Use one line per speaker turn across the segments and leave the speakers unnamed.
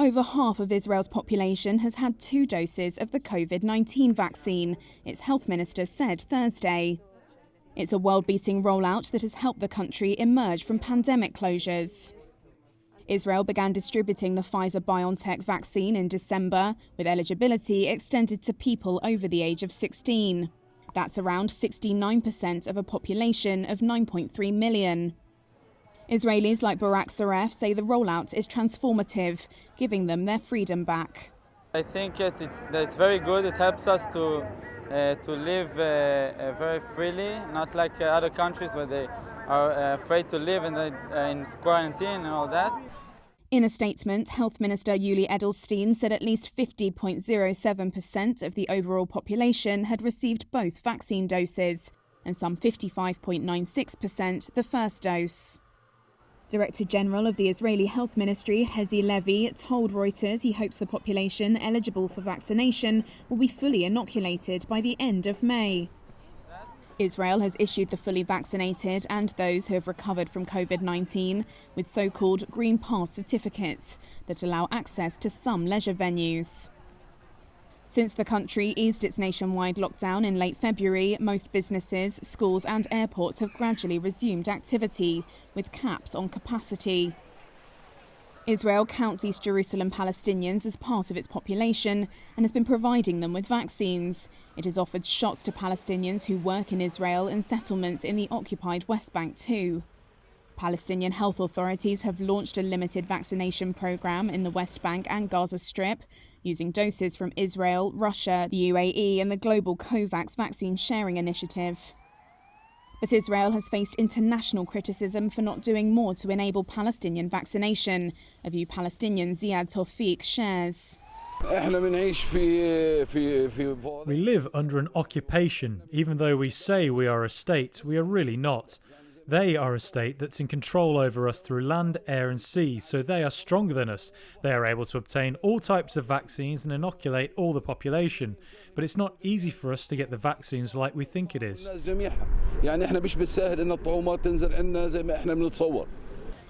Over half of Israel's population has had 2 doses of the COVID-19 vaccine, its health minister said Thursday. It's a world-beating rollout that has helped the country emerge from pandemic closures. Israel began distributing the Pfizer-BioNTech vaccine in December, with eligibility extended to people over the age of 16. That's around 69% of a population of 9.3 million. Israelis like Barak Saref say the rollout is transformative, giving them their freedom back.
I think it's very good. It helps us to live very freely, not like other countries where they are afraid to live in quarantine and all that.
In a statement, Health Minister Yuli Edelstein said at least 50.07% of the overall population had received both vaccine doses, and some 55.96% the first dose. Director General of the Israeli Health Ministry, Hezi Levi, told Reuters he hopes the population eligible for vaccination will be fully inoculated by the end of May. Israel has issued the fully vaccinated and those who have recovered from COVID-19 with so-called Green Pass certificates that allow access to some leisure venues. Since the country eased its nationwide lockdown in late February, most businesses, schools and airports have gradually resumed activity, with caps on capacity. Israel counts East Jerusalem Palestinians as part of its population and has been providing them with vaccines. It has offered shots to Palestinians who work in Israel and settlements in the occupied West Bank too. Palestinian health authorities have launched a limited vaccination program in the West Bank and Gaza Strip, using doses from Israel, Russia, the UAE and the global COVAX vaccine sharing initiative. But Israel has faced international criticism for not doing more to enable Palestinian vaccination, a view Palestinian Ziad Tawfiq shares.
We live under an occupation. Even though we say we are a state, we are really not. They are a state that's in control over us through land, air and sea, so they are stronger than us. They are able to obtain all types of vaccines and inoculate all the population. But it's not easy for us to get the vaccines like we think it is.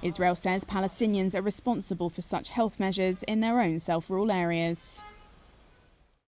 Israel says Palestinians are responsible for such health measures in their own self-rule areas.